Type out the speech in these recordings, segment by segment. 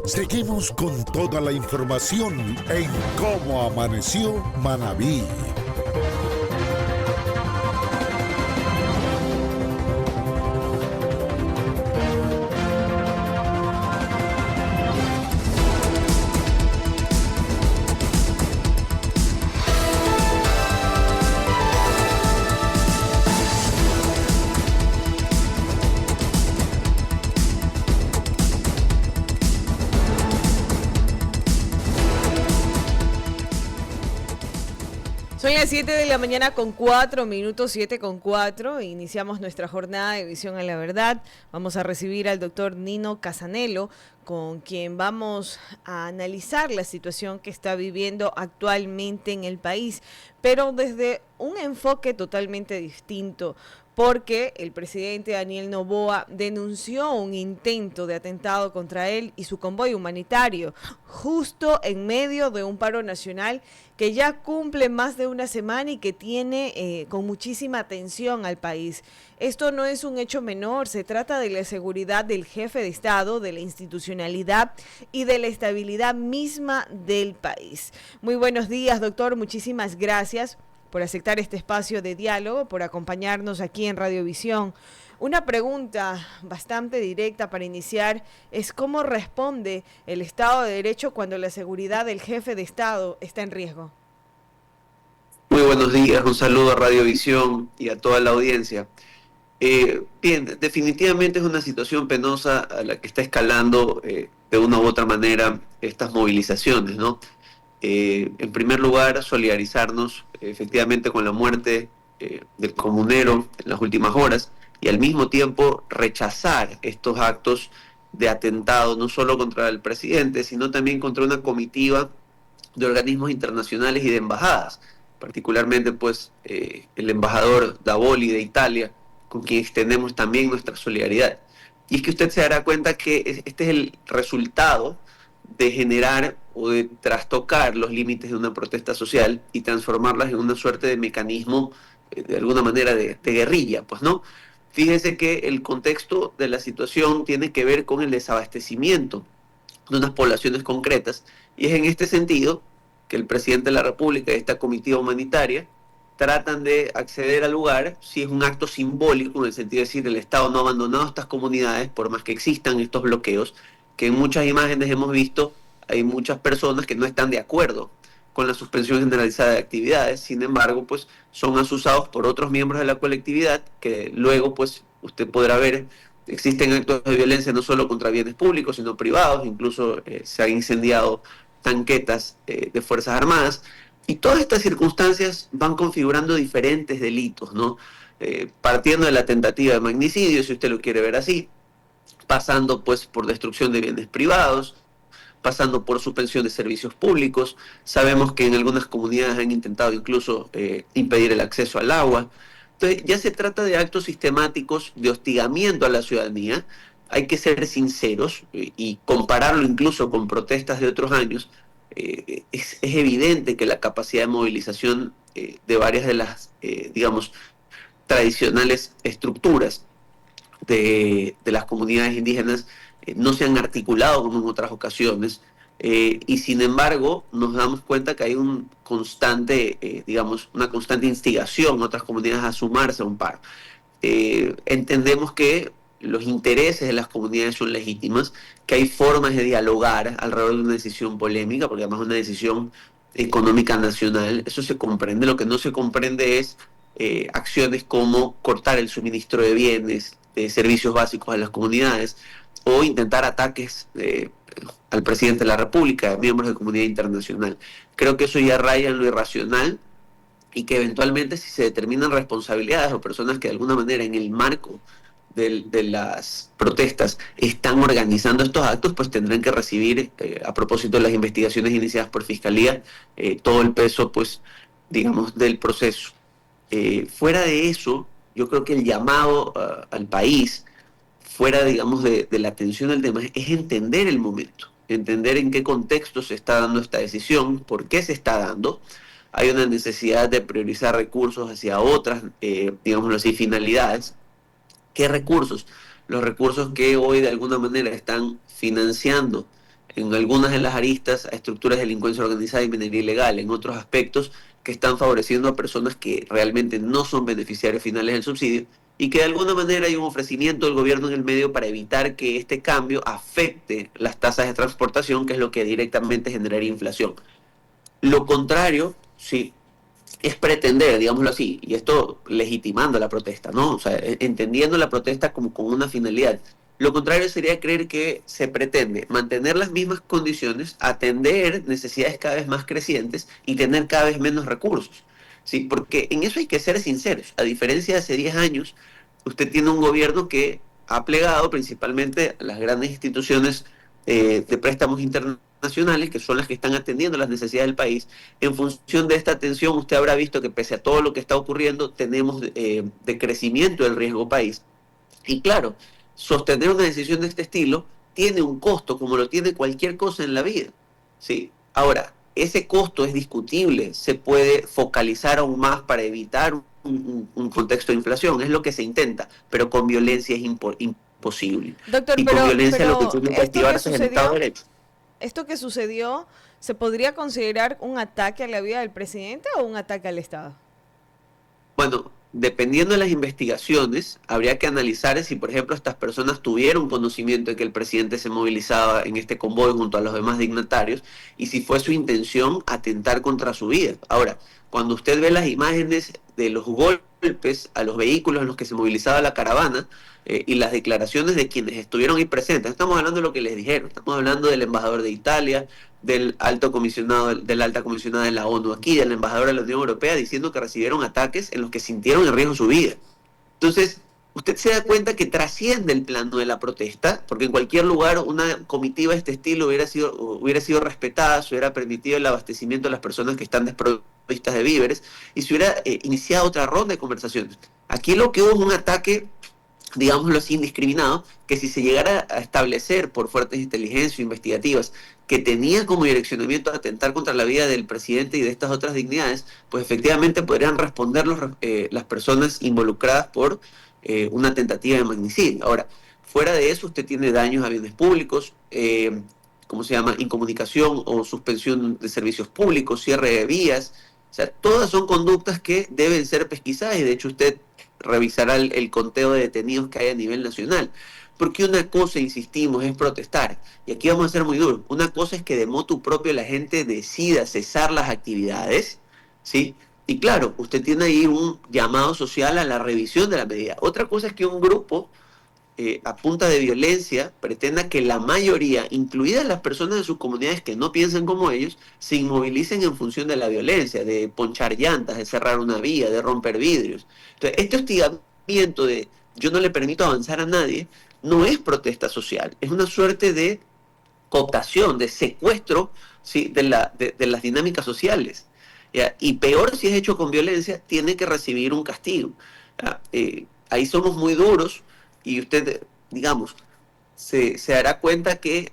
Seguimos con toda la información en Cómo Amaneció Manabí. Son las 7 de la mañana con 4 minutos, 7 con 4. Iniciamos nuestra jornada de Visión a la Verdad. Vamos a recibir al doctor Nino Casanello, con quien vamos a analizar la situación que está viviendo actualmente en el país, pero desde un enfoque totalmente distinto, porque el presidente Daniel Noboa denunció un intento de atentado contra él y su convoy humanitario, justo en medio de un paro nacional que ya cumple más de una semana y que tiene con muchísima atención al país. Esto no es un hecho menor, se trata de la seguridad del jefe de Estado, de la institucionalidad y de la estabilidad misma del país. Muy buenos días, doctor, muchísimas gracias por aceptar este espacio de diálogo, por acompañarnos aquí en Radiovisión. Una pregunta bastante directa para iniciar es ¿cómo responde el Estado de Derecho cuando la seguridad del jefe de Estado está en riesgo? Muy buenos días, un saludo a Radiovisión y a toda la audiencia. Bien, definitivamente es una situación penosa a la que está escalando de una u otra manera estas movilizaciones, ¿no? En primer lugar, solidarizarnos efectivamente con la muerte del comunero en las últimas horas y al mismo tiempo rechazar estos actos de atentado no solo contra el presidente, sino también contra una comitiva de organismos internacionales y de embajadas, particularmente pues el embajador Davoli de Italia, con quien extendemos también nuestra solidaridad. Y es que usted se dará cuenta que este es el resultado de generar o de trastocar los límites de una protesta social y transformarlas en una suerte de mecanismo, de alguna manera, de guerrilla, pues, ¿no? Fíjese que el contexto de la situación tiene que ver con el desabastecimiento de unas poblaciones concretas, y es en este sentido que el presidente de la República y esta comitiva humanitaria tratan de acceder al lugar, si es un acto simbólico, en el sentido de decir el Estado no ha abandonado estas comunidades, por más que existan estos bloqueos, que en muchas imágenes hemos visto, hay muchas personas que no están de acuerdo con la suspensión generalizada de actividades, sin embargo, pues son asusados por otros miembros de la colectividad, que luego, pues, usted podrá ver, existen actos de violencia no solo contra bienes públicos, sino privados, incluso se han incendiado tanquetas de Fuerzas Armadas, y todas estas circunstancias van configurando diferentes delitos, ¿no? Partiendo de la tentativa de magnicidio, si usted lo quiere ver así, pasando pues por destrucción de bienes privados, pasando por suspensión de servicios públicos. Sabemos que en algunas comunidades han intentado incluso impedir el acceso al agua. Entonces ya se trata de actos sistemáticos de hostigamiento a la ciudadanía. Hay que ser sinceros y compararlo incluso con protestas de otros años. Es evidente que la capacidad de movilización de varias de las, digamos, tradicionales estructuras de las comunidades indígenas no se han articulado como en otras ocasiones, y sin embargo nos damos cuenta que hay un constante, digamos, una constante instigación en otras comunidades a sumarse a un paro. Entendemos que los intereses de las comunidades son legítimas, que hay formas de dialogar alrededor de una decisión polémica, porque además es una decisión económica nacional, eso se comprende. Lo que no se comprende es acciones como cortar el suministro de bienes, de servicios básicos a las comunidades, o intentar ataques al presidente de la República, a miembros de comunidad internacional. Creo que eso ya raya en lo irracional, y que eventualmente, si se determinan responsabilidades o personas que de alguna manera en el marco de las protestas están organizando estos actos, pues tendrán que recibir, a propósito de las investigaciones iniciadas por Fiscalía, todo el peso, pues, digamos, del proceso. Fuera de eso, yo creo que el llamado al país, fuera, digamos, de la atención al tema, es entender el momento, entender en qué contexto se está dando esta decisión, por qué se está dando. Hay una necesidad de priorizar recursos hacia otras, digámoslo así, finalidades. ¿Qué recursos? Los recursos que hoy de alguna manera están financiando en algunas de las aristas a estructuras de delincuencia organizada y minería ilegal, en otros aspectos que están favoreciendo a personas que realmente no son beneficiarios finales del subsidio, y que de alguna manera hay un ofrecimiento del gobierno en el medio para evitar que este cambio afecte las tasas de transportación, que es lo que directamente generaría inflación. Lo contrario, sí, es pretender, digámoslo así, y esto legitimando la protesta, ¿no? O sea, entendiendo la protesta como con una finalidad. Lo contrario sería creer que se pretende mantener las mismas condiciones, atender necesidades cada vez más crecientes y tener cada vez menos recursos, ¿sí? Porque en eso hay que ser sinceros. A diferencia de hace 10 años, usted tiene un gobierno que ha plegado principalmente a las grandes instituciones de préstamos internacionales, que son las que están atendiendo las necesidades del país. En función de esta atención, usted habrá visto que pese a todo lo que está ocurriendo, tenemos decrecimiento del riesgo país. Y claro, sostener una decisión de este estilo tiene un costo, como lo tiene cualquier cosa en la vida, ¿sí? Ahora, ese costo es discutible, se puede focalizar aún más para evitar un contexto de inflación, es lo que se intenta, pero con violencia es imposible. Doctor, Y con violencia lo que pero tiene que activarse es el Estado de Derecho. esto que sucedió, ¿se podría considerar un ataque a la vida del presidente o un ataque al Estado? Bueno, dependiendo de las investigaciones, habría que analizar si, por ejemplo, estas personas tuvieron conocimiento de que el presidente se movilizaba en este convoy junto a los demás dignatarios y si fue su intención atentar contra su vida. Ahora, cuando usted ve las imágenes de los golpes a los vehículos en los que se movilizaba la caravana y las declaraciones de quienes estuvieron ahí presentes, estamos hablando de lo que les dijeron, estamos hablando del embajador de Italia, del alto comisionado, de la alta comisionada de la ONU aquí, del embajador de la Unión Europea, diciendo que recibieron ataques en los que sintieron en riesgo su vida. Entonces, usted se da cuenta que trasciende el plano de la protesta, porque en cualquier lugar una comitiva de este estilo hubiera sido respetada, se hubiera permitido el abastecimiento de las personas que están desprovistas de víveres y se hubiera iniciado otra ronda de conversaciones. Aquí lo que hubo es un ataque, digámoslo así, indiscriminado, que si se llegara a establecer por fuertes inteligencias investigativas que tenía como direccionamiento a atentar contra la vida del presidente y de estas otras dignidades, pues efectivamente podrían responder las personas involucradas por una tentativa de magnicidio. Ahora, fuera de eso, usted tiene daños a bienes públicos, ¿cómo se llama? Incomunicación o suspensión de servicios públicos, cierre de vías. O sea, todas son conductas que deben ser pesquisadas y de hecho usted revisará el conteo de detenidos que hay a nivel nacional. Porque una cosa, insistimos, es protestar. Y aquí vamos a ser muy duros. Una cosa es que de motu propio la gente decida cesar las actividades, ¿sí? Y claro, usted tiene ahí un llamado social a la revisión de la medida. Otra cosa es que un grupo, a punta de violencia, pretenda que la mayoría, incluidas las personas de sus comunidades que no piensan como ellos, se inmovilicen en función de la violencia, de ponchar llantas, de cerrar una vía, de romper vidrios. Entonces, este hostigamiento de yo no le permito avanzar a nadie, no es protesta social, es una suerte de cooptación, de secuestro, ¿sí? de las dinámicas sociales. ¿Ya? Y peor si es hecho con violencia, tiene que recibir un castigo. Ahí somos muy duros y usted, digamos, se dará cuenta que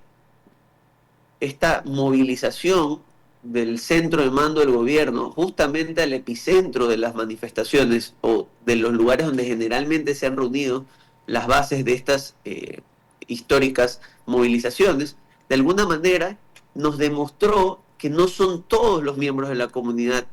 esta movilización del centro de mando del gobierno justamente al epicentro de las manifestaciones o de los lugares donde generalmente se han reunido las bases de estas históricas movilizaciones, de alguna manera nos demostró que no son todos los miembros de la comunidad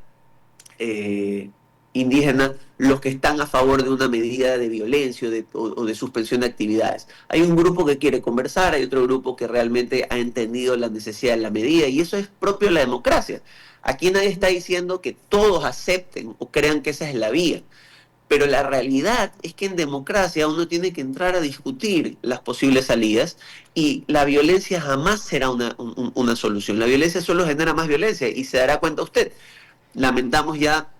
indígena los que están a favor de una medida de violencia o de suspensión de actividades. Hay un grupo que quiere conversar, hay otro grupo que realmente ha entendido la necesidad de la medida y eso es propio de la democracia. Aquí nadie está diciendo que todos acepten o crean que esa es la vía. Pero la realidad es que en democracia uno tiene que entrar a discutir las posibles salidas y la violencia jamás será una solución. La violencia solo genera más violencia y se dará cuenta usted. Lamentamos ya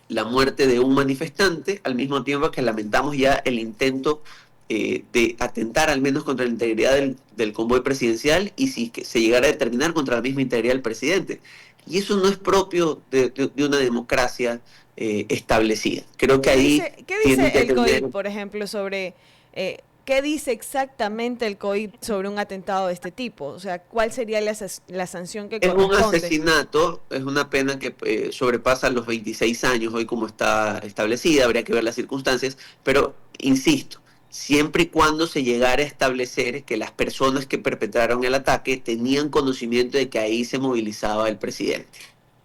la muerte de un manifestante, al mismo tiempo que lamentamos ya el intento de atentar al menos contra la integridad del convoy presidencial y si que se llegara a determinar contra la misma integridad del presidente. Y eso no es propio de una democracia establecida. Creo que ahí... ¿Qué dice el COIP, por ejemplo, sobre... ¿Qué dice exactamente el COIP sobre un atentado de este tipo? O sea, ¿cuál sería la sanción que corresponde? Es un asesinato, es una pena que sobrepasa los 26 años hoy como está establecida, habría que ver las circunstancias, pero insisto, siempre y cuando se llegara a establecer que las personas que perpetraron el ataque tenían conocimiento de que ahí se movilizaba el presidente.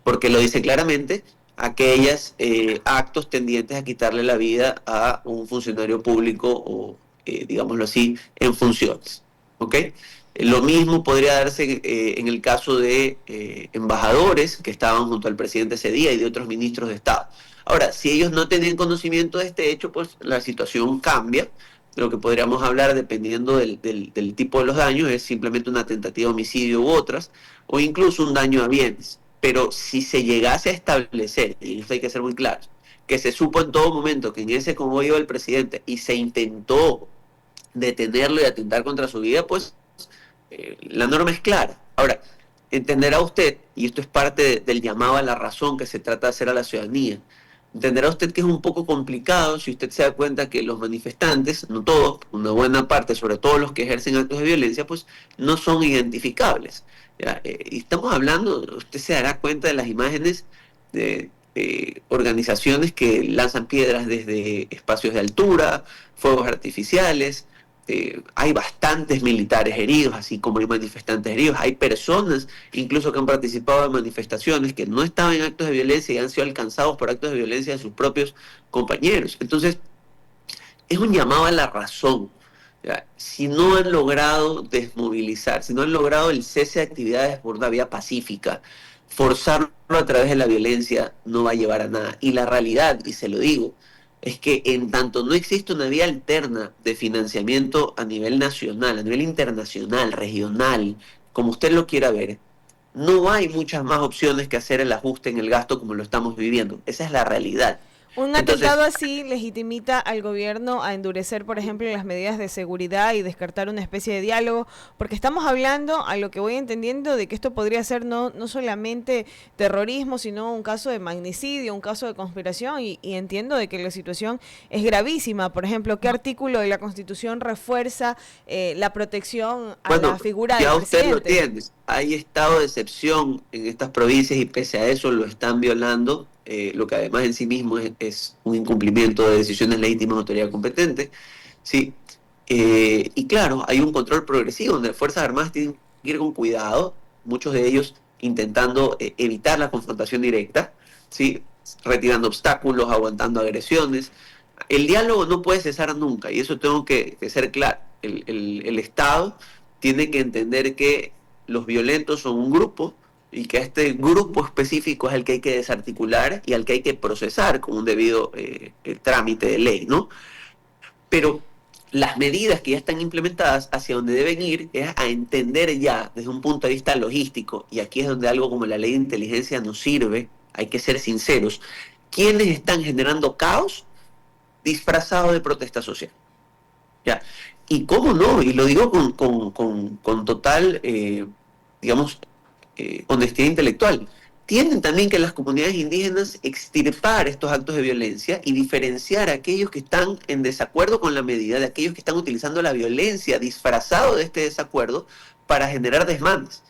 Porque lo dice claramente, aquellos actos tendientes a quitarle la vida a un funcionario público o, digámoslo así, en funciones. ¿Ok? Lo mismo podría darse en el caso de embajadores que estaban junto al presidente ese día y de otros ministros de Estado. Ahora, si ellos no tenían conocimiento de este hecho, pues la situación cambia. Lo que podríamos hablar, dependiendo del tipo de los daños, es simplemente una tentativa de homicidio u otras, o incluso un daño a bienes. Pero si se llegase a establecer, y esto hay que ser muy claro, que se supo en todo momento que en ese convoy iba el presidente y se intentó detenerlo y atentar contra su vida, pues la norma es clara. Ahora, entenderá usted, y esto es parte del llamado a la razón que se trata de hacer a la ciudadanía, entenderá usted que es un poco complicado si usted se da cuenta que los manifestantes, no todos, una buena parte, sobre todo los que ejercen actos de violencia, pues no son identificables. ¿Ya? Y estamos hablando, usted se dará cuenta de las imágenes de organizaciones que lanzan piedras desde espacios de altura, fuegos artificiales. Hay bastantes militares heridos, así como hay manifestantes heridos. Hay personas incluso que han participado en manifestaciones que no estaban en actos de violencia y han sido alcanzados por actos de violencia de sus propios compañeros. Entonces, es un llamado a la razón. ¿Ya? Si no han logrado desmovilizar, si no han logrado el cese de actividades por una vía pacífica, forzarlo a través de la violencia no va a llevar a nada. Y la realidad, y se lo digo, es que en tanto no existe una vía alterna de financiamiento a nivel nacional, a nivel internacional, regional, como usted lo quiera ver, no hay muchas más opciones que hacer el ajuste en el gasto como lo estamos viviendo. Esa es la realidad. Un atentado así legitimita al gobierno a endurecer, por ejemplo, las medidas de seguridad y descartar una especie de diálogo, porque estamos hablando, a lo que voy entendiendo, de que esto podría ser no solamente terrorismo, sino un caso de magnicidio, un caso de conspiración, y entiendo de que la situación es gravísima. Por ejemplo, ¿qué artículo de la Constitución refuerza la protección a la figura del presidente? Ya usted lo tiene. Hay estado de excepción en estas provincias y pese a eso lo están violando. Lo que además en sí mismo es un incumplimiento de decisiones legítimas de autoridad competente, ¿sí? Y claro, hay un control progresivo donde las Fuerzas Armadas tienen que ir con cuidado, muchos de ellos intentando evitar la confrontación directa, ¿sí? Retirando obstáculos, aguantando agresiones. El diálogo no puede cesar nunca, y eso tengo que ser claro. El Estado tiene que entender que los violentos son un grupo, y que este grupo específico es el que hay que desarticular y al que hay que procesar con un debido trámite de ley, ¿no? Pero las medidas que ya están implementadas hacia donde deben ir es a entender ya desde un punto de vista logístico, y aquí es donde algo como la ley de inteligencia nos sirve, hay que ser sinceros, quiénes están generando caos disfrazado de protesta social. ¿Ya? Y cómo no, y lo digo con total, digamos, honestidad intelectual. Tienen también que las comunidades indígenas extirpar estos actos de violencia y diferenciar a aquellos que están en desacuerdo con la medida de aquellos que están utilizando la violencia disfrazado de este desacuerdo para generar desmanes.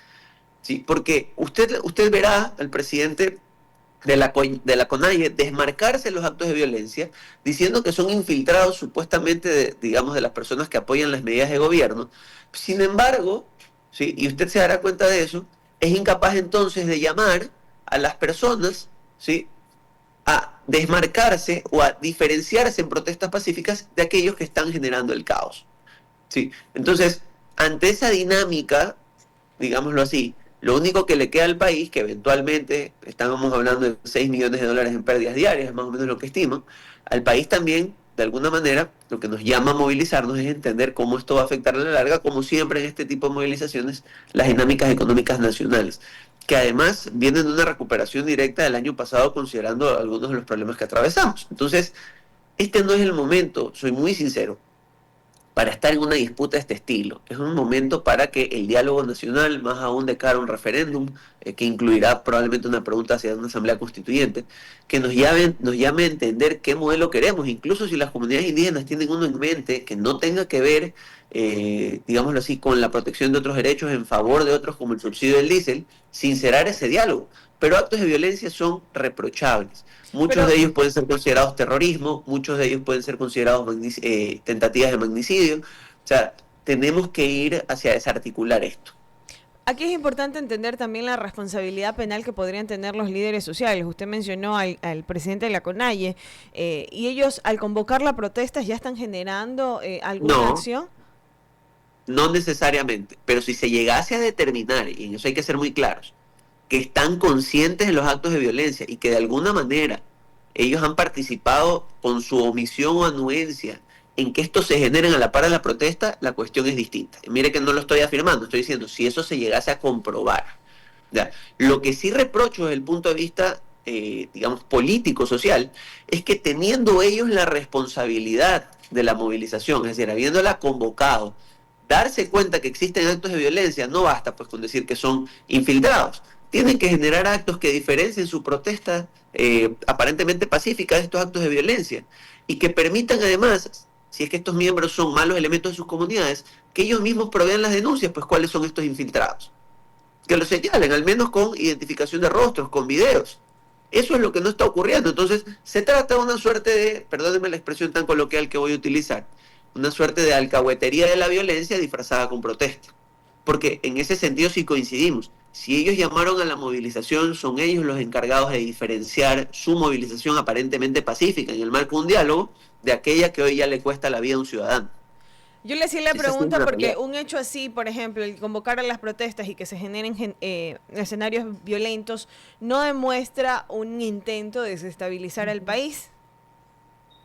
¿Sí? Porque usted verá al presidente de la CONAIE desmarcarse los actos de violencia diciendo que son infiltrados supuestamente digamos, de las personas que apoyan las medidas de gobierno. Sin embargo, ¿sí? Y usted se dará cuenta de eso, es incapaz entonces de llamar a las personas, ¿sí?, a desmarcarse o a diferenciarse en protestas pacíficas de aquellos que están generando el caos. ¿Sí? Entonces, ante esa dinámica, digámoslo así, lo único que le queda al país, que eventualmente estábamos hablando de $6 millones en pérdidas diarias, es más o menos lo que estiman, al país también, de alguna manera, lo que nos llama a movilizarnos es entender cómo esto va a afectar a la larga, como siempre en este tipo de movilizaciones, las dinámicas económicas nacionales, que además vienen de una recuperación directa del año pasado considerando algunos de los problemas que atravesamos. Entonces, este no es el momento, soy muy sincero, para estar en una disputa de este estilo. Es un momento para que el diálogo nacional, más aún de cara a un referéndum, que incluirá probablemente una pregunta hacia una asamblea constituyente, que nos llame a entender qué modelo queremos, incluso si las comunidades indígenas tienen uno en mente que no tenga que ver, digámoslo así, con la protección de otros derechos en favor de otros como el subsidio del diésel, sincerar ese diálogo. Pero actos de violencia son reprochables. Muchos Pero de ellos pueden ser considerados terrorismo, muchos de ellos pueden ser considerados tentativas de magnicidio. O sea, tenemos que ir hacia desarticular esto. aquí es importante entender también la responsabilidad penal que podrían tener los líderes sociales. Usted mencionó al presidente de la CONAIE, y ellos al convocar la protesta ya están generando alguna No, acción. no necesariamente, pero si se llegase a determinar, y en eso hay que ser muy claros, que están conscientes de los actos de violencia y que de alguna manera ellos han participado con su omisión o anuencia en que esto se genere a la par de la protesta, la cuestión es distinta. Y mire que no lo estoy afirmando, estoy diciendo, si eso se llegase a comprobar. ¿Ya? Lo que sí reprocho desde el punto de vista, digamos, político-social, es que teniendo ellos la responsabilidad de la movilización, es decir, habiéndola convocado, darse cuenta que existen actos de violencia, no basta pues con decir que son infiltrados. Tienen que generar actos que diferencien su protesta aparentemente pacífica de estos actos de violencia y que permitan además, si es que estos miembros son malos elementos de sus comunidades, que ellos mismos provean las denuncias, pues cuáles son estos infiltrados. Que lo señalen, al menos con identificación de rostros, con videos. Eso es lo que no está ocurriendo. Entonces, se trata de una suerte de, perdónenme la expresión tan coloquial que voy a utilizar, una suerte de alcahuetería de la violencia disfrazada con protesta. Porque en ese sentido sí coincidimos. Si ellos llamaron a la movilización, son ellos los encargados de diferenciar su movilización aparentemente pacífica en el marco de un diálogo de aquella que hoy ya le cuesta la vida a un ciudadano. Yo le hacía la Esa sí es pregunta una porque realidad. un hecho así, por ejemplo, el convocar a las protestas y que se generen escenarios violentos, no demuestra un intento de desestabilizar al país.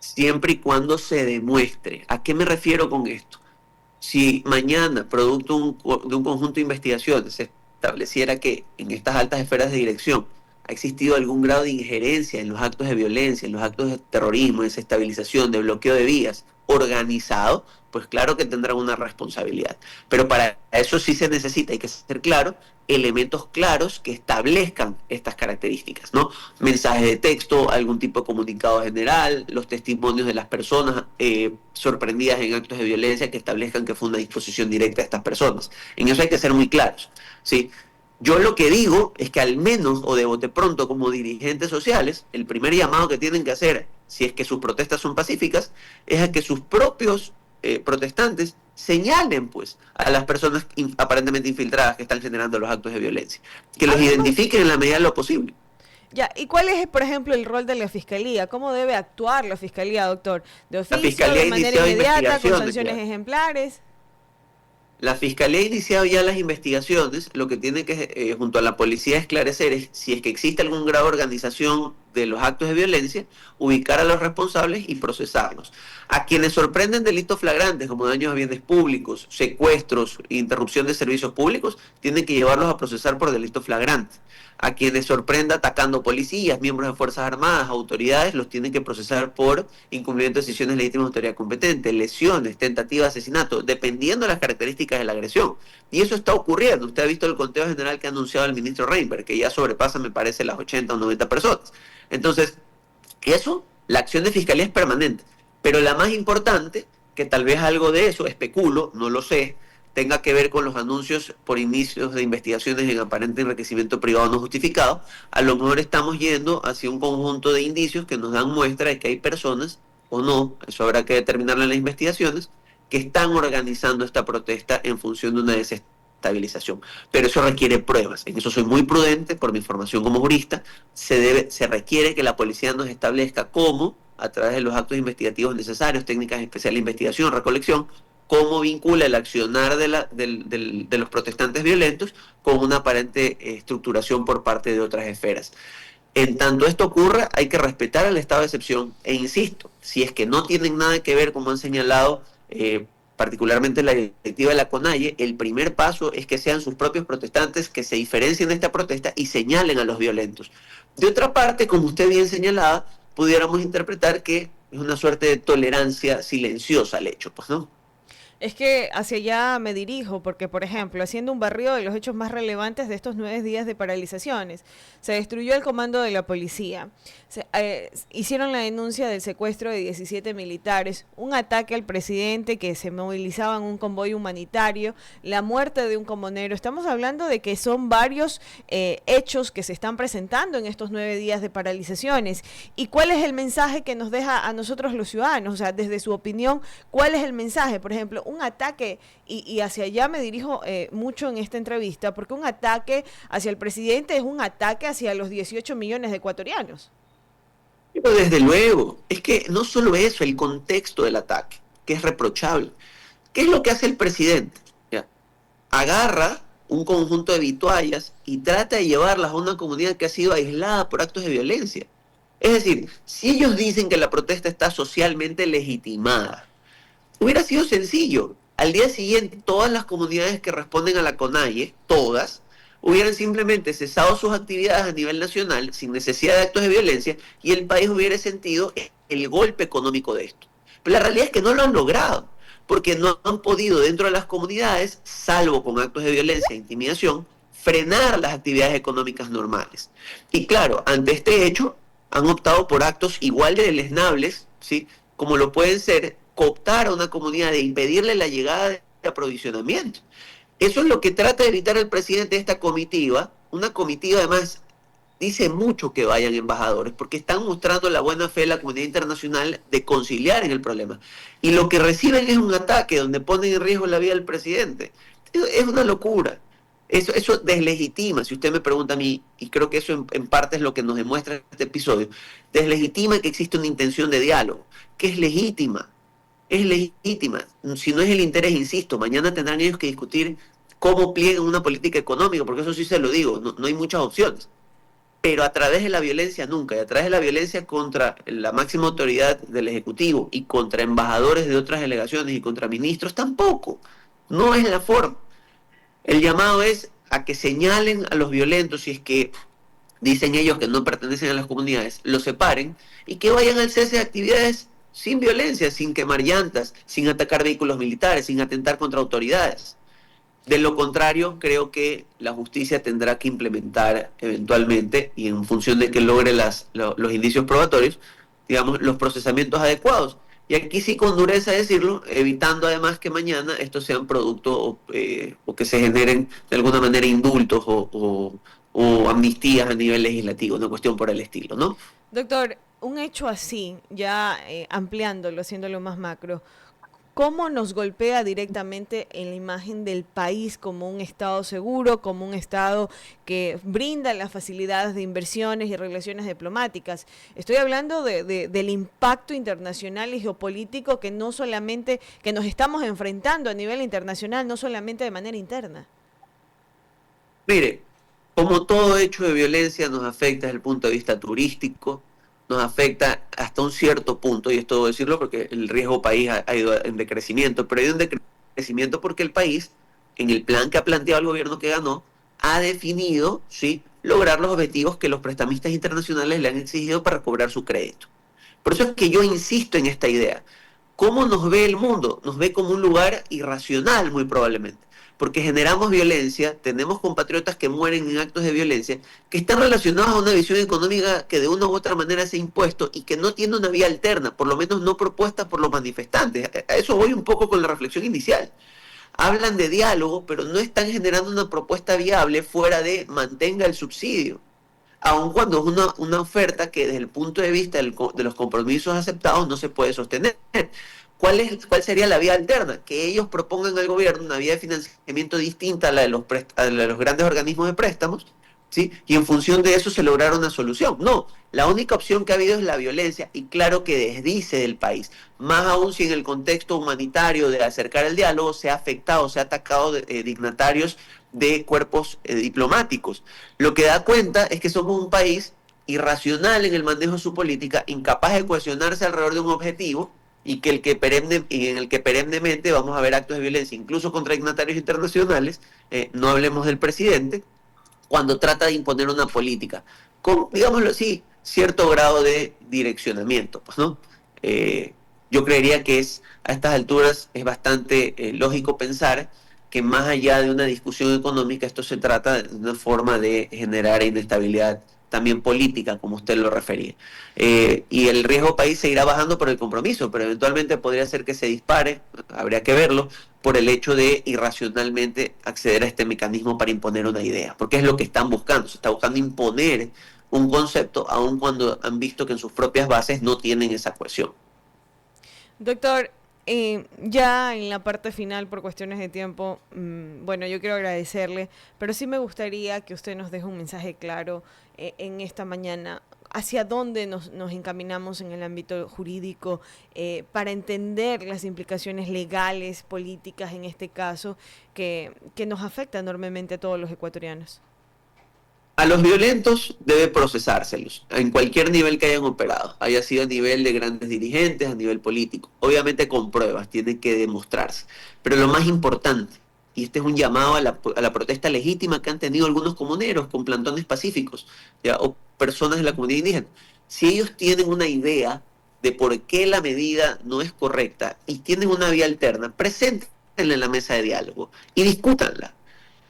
Siempre y cuando se demuestre. ¿A qué me refiero con esto? Si mañana, producto de un conjunto de investigaciones, se estableciera que en estas altas esferas de dirección ha existido algún grado de injerencia en los actos de violencia, en los actos de terrorismo, de desestabilización, de bloqueo de vías, organizado, pues claro que tendrán una responsabilidad. Pero para eso sí se necesita, hay que ser claro, elementos claros que establezcan estas características, ¿no? Mensajes de texto, algún tipo de comunicado general, los testimonios de las personas sorprendidas en actos de violencia que establezcan que fue una disposición directa de estas personas. En eso hay que ser muy claros, ¿sí? Yo lo que digo es que al menos, o de bote pronto como dirigentes sociales, el primer llamado que tienen que hacer, si es que sus protestas son pacíficas, es a que sus propios protestantes señalen pues a las personas aparentemente infiltradas que están generando los actos de violencia, que los Hablemos, identifiquen en la medida de lo posible. ya, ¿y cuál es, por ejemplo, el rol de la fiscalía? ¿Cómo debe actuar la fiscalía, doctor? ¿De La oficio, fiscalía de ha manera iniciado inmediata, con investigaciones sanciones ya. ejemplares? La Fiscalía ha iniciado ya las investigaciones. Lo que tiene que, junto a la policía, esclarecer es si es que existe algún grado de organización de los actos de violencia, ubicar a los responsables y procesarlos. A quienes sorprenden delitos flagrantes como daños a bienes públicos, secuestros, interrupción de servicios públicos, tienen que llevarlos a procesar por delitos flagrantes. A quienes sorprenda atacando policías, miembros de Fuerzas Armadas, autoridades, los tienen que procesar por incumplimiento de decisiones legítimas de autoridad competente, lesiones, tentativa de asesinato, dependiendo de las características de la agresión. Y eso está ocurriendo. Usted ha visto el conteo general que ha anunciado el ministro Reinberg, que ya sobrepasa, me parece, las 80 o 90 personas. Entonces, eso, la acción de fiscalía es permanente. Pero la más importante, que tal vez algo de eso, especulo, no lo sé, tenga que ver con los anuncios por inicios de investigaciones en aparente enriquecimiento privado no justificado, a lo mejor estamos yendo hacia un conjunto de indicios que nos dan muestra de que hay personas, o no, eso habrá que determinarlo en las investigaciones, que están organizando esta protesta en función de una desestabilización. Pero eso requiere pruebas. En eso soy muy prudente por mi formación como jurista. Se requiere que la policía nos establezca cómo, a través de los actos investigativos necesarios, técnicas especiales de investigación, recolección, cómo vincula el accionar de los protestantes violentos con una aparente estructuración por parte de otras esferas. En tanto esto ocurra, hay que respetar el estado de excepción. E insisto, si es que no tienen nada que ver, como han señalado, particularmente la directiva de la CONAIE, el primer paso es que sean sus propios protestantes que se diferencien de esta protesta y señalen a los violentos. De otra parte, como usted bien señalaba, pudiéramos interpretar que es una suerte de tolerancia silenciosa al hecho, pues, ¿no? Es que hacia allá me dirijo, porque, por ejemplo, haciendo un barrido de los hechos más relevantes de estos 9 días de paralizaciones, se destruyó el comando de la policía, hicieron la denuncia del secuestro de 17 militares, un ataque al presidente que se movilizaba en un convoy humanitario, la muerte de un comunero. Estamos hablando de que son varios hechos que se están presentando en estos 9 días de paralizaciones. ¿Y cuál es el mensaje que nos deja a nosotros los ciudadanos? O sea, desde su opinión, ¿cuál es el mensaje? Por ejemplo, un ataque, y hacia allá me dirijo mucho en esta entrevista, porque un ataque hacia el presidente es un ataque hacia los 18 millones de ecuatorianos. Pero desde luego, es que no solo eso, el contexto del ataque, que es reprochable. ¿Qué es lo que hace el presidente? ¿Ya? Agarra un conjunto de vituallas y trata de llevarlas a una comunidad que ha sido aislada por actos de violencia. Es decir, si ellos dicen que la protesta está socialmente legitimada, hubiera sido sencillo. Al día siguiente, todas las comunidades que responden a la CONAIE, todas, hubieran simplemente cesado sus actividades a nivel nacional sin necesidad de actos de violencia y el país hubiera sentido el golpe económico de esto. Pero la realidad es que no lo han logrado, porque no han podido dentro de las comunidades, salvo con actos de violencia e intimidación, frenar las actividades económicas normales. Y claro, ante este hecho, han optado por actos igual de deleznables, ¿sí?, como lo pueden ser cooptar a una comunidad, de impedirle la llegada de aprovisionamiento. Eso es lo que trata de evitar el presidente de esta comitiva. Una comitiva, además, dice mucho que vayan embajadores, porque están mostrando la buena fe de la comunidad internacional de conciliar en el problema. Y lo que reciben es un ataque donde ponen en riesgo la vida del presidente. Es una locura. Eso deslegitima, si usted me pregunta a mí, y creo que eso en parte es lo que nos demuestra este episodio, deslegitima que existe una intención de diálogo, que es legítima. Es legítima. Si no es el interés, insisto, mañana tendrán ellos que discutir cómo pliegan una política económica, porque eso sí se lo digo, no hay muchas opciones. Pero a través de la violencia nunca, y a través de la violencia contra la máxima autoridad del Ejecutivo y contra embajadores de otras delegaciones y contra ministros tampoco. No es la forma. El llamado es a que señalen a los violentos, si es que dicen ellos que no pertenecen a las comunidades, los separen y que vayan al cese de actividades sin violencia, sin quemar llantas, sin atacar vehículos militares, sin atentar contra autoridades. De lo contrario, creo que la justicia tendrá que implementar eventualmente, y en función de que logre los indicios probatorios, digamos, los procesamientos adecuados. Y aquí sí con dureza decirlo, evitando además que mañana estos sean producto o que se generen de alguna manera indultos o amnistías a nivel legislativo, una cuestión por el estilo, ¿no? Doctor, un hecho así, ya ampliándolo, haciéndolo más macro, ¿cómo nos golpea directamente en la imagen del país como un Estado seguro, como un Estado que brinda las facilidades de inversiones y relaciones diplomáticas? Estoy hablando del impacto internacional y geopolítico que no solamente, que nos estamos enfrentando a nivel internacional, no solamente de manera interna. Mire, como todo hecho de violencia nos afecta desde el punto de vista turístico, nos afecta hasta un cierto punto, y esto debo decirlo porque el riesgo país ha ido en decrecimiento, pero ha ido en decrecimiento porque el país, en el plan que ha planteado el gobierno que ganó, ha definido, ¿sí?, lograr los objetivos que los prestamistas internacionales le han exigido para cobrar su crédito. Por eso es que yo insisto en esta idea. ¿Cómo nos ve el mundo? Nos ve como un lugar irracional, muy probablemente, porque generamos violencia, tenemos compatriotas que mueren en actos de violencia, que están relacionados a una visión económica que de una u otra manera se ha impuesto y que no tiene una vía alterna, por lo menos no propuesta por los manifestantes. A eso voy un poco con la reflexión inicial. Hablan de diálogo, pero no están generando una propuesta viable fuera de mantenga el subsidio, aun cuando es una oferta que desde el punto de vista de los compromisos aceptados no se puede sostener. ¿Cuál sería la vía alterna? Que ellos propongan al gobierno una vía de financiamiento distinta a la de los grandes organismos de préstamos, ¿sí?, y en función de eso se lograra una solución. No, la única opción que ha habido es la violencia, y claro que desdice del país, más aún si en el contexto humanitario de acercar el diálogo se ha afectado, se ha atacado dignatarios de cuerpos diplomáticos. Lo que da cuenta es que somos un país irracional en el manejo de su política, incapaz de cohesionarse alrededor de un objetivo, y en el que perennemente vamos a ver actos de violencia, incluso contra dignatarios internacionales, no hablemos del presidente, cuando trata de imponer una política, con, digámoslo así, cierto grado de direccionamiento, pues, ¿no? Yo creería que a estas alturas es bastante lógico pensar que más allá de una discusión económica, esto se trata de una forma de generar inestabilidad también política, como usted lo refería. Y el riesgo país seguirá bajando por el compromiso, pero eventualmente podría ser que se dispare, habría que verlo, por el hecho de irracionalmente acceder a este mecanismo para imponer una idea, porque es lo que están buscando, se está buscando imponer un concepto, aun cuando han visto que en sus propias bases no tienen esa cohesión. Doctor, ya en la parte final, por cuestiones de tiempo, bueno, yo quiero agradecerle, pero sí me gustaría que usted nos deje un mensaje claro en esta mañana. ¿Hacia dónde nos encaminamos en el ámbito jurídico para entender las implicaciones legales, políticas en este caso, que nos afecta enormemente a todos los ecuatorianos? A los violentos debe procesárselos, en cualquier nivel que hayan operado, haya sido a nivel de grandes dirigentes, a nivel político. Obviamente con pruebas, tiene que demostrarse. Pero lo más importante, y este es un llamado a la protesta legítima que han tenido algunos comuneros con plantones pacíficos, ¿ya? O personas de la comunidad indígena. Si ellos tienen una idea de por qué la medida no es correcta y tienen una vía alterna, preséntenla en la mesa de diálogo y discútanla.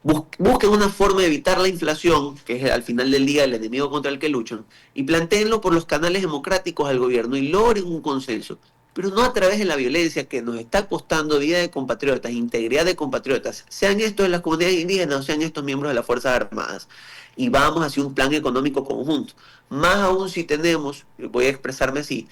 Busquen una forma de evitar la inflación, que es al final del día el enemigo contra el que luchan, y plantéenlo por los canales democráticos al gobierno y logren un consenso, pero no a través de la violencia que nos está costando vida de compatriotas, integridad de compatriotas, sean estos de las comunidades indígenas o sean estos miembros de las Fuerzas Armadas. Y vamos hacia un plan económico conjunto. Más aún si tenemos, voy a expresarme así,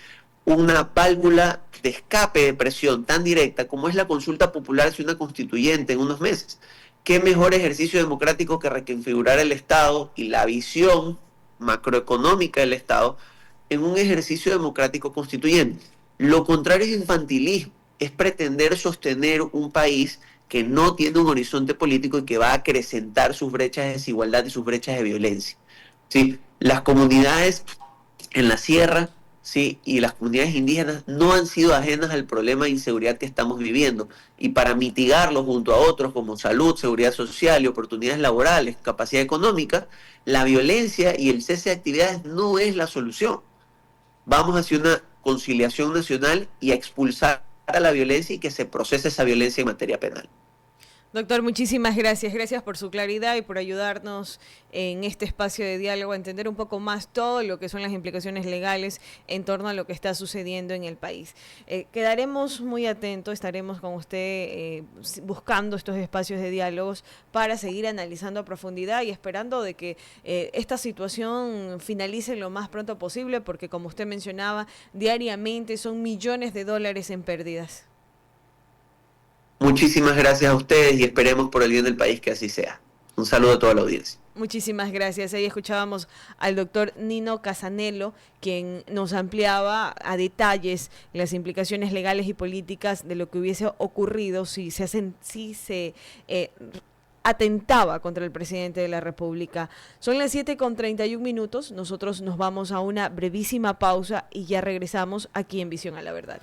una válvula de escape de presión tan directa como es la consulta popular hacia una constituyente en unos meses. ¿Qué mejor ejercicio democrático que reconfigurar el Estado y la visión macroeconómica del Estado en un ejercicio democrático constituyente? Lo contrario es infantilismo, es pretender sostener un país que no tiene un horizonte político y que va a acrecentar sus brechas de desigualdad y sus brechas de violencia. ¿Sí? Las comunidades en la sierra, ¿sí? Y las comunidades indígenas no han sido ajenas al problema de inseguridad que estamos viviendo. Y para mitigarlo junto a otros como salud, seguridad social y oportunidades laborales, capacidad económica, la violencia y el cese de actividades no es la solución. Vamos hacia una conciliación nacional y a expulsar a la violencia y que se procese esa violencia en materia penal. Doctor, muchísimas gracias. Gracias por su claridad y por ayudarnos en este espacio de diálogo a entender un poco más todo lo que son las implicaciones legales en torno a lo que está sucediendo en el país. Quedaremos muy atentos, estaremos con usted buscando estos espacios de diálogos para seguir analizando a profundidad y esperando de que esta situación finalice lo más pronto posible, porque como usted mencionaba, diariamente son millones de dólares en pérdidas. Muchísimas gracias a ustedes y esperemos por el bien del país que así sea. Un saludo a toda la audiencia. Muchísimas gracias. Ahí escuchábamos al doctor Nino Casanelo, quien nos ampliaba a detalles las implicaciones legales y políticas de lo que hubiese ocurrido si se atentaba contra el presidente de la República. Son las 7:31. Nosotros nos vamos a una brevísima pausa y ya regresamos aquí en Visión a la Verdad.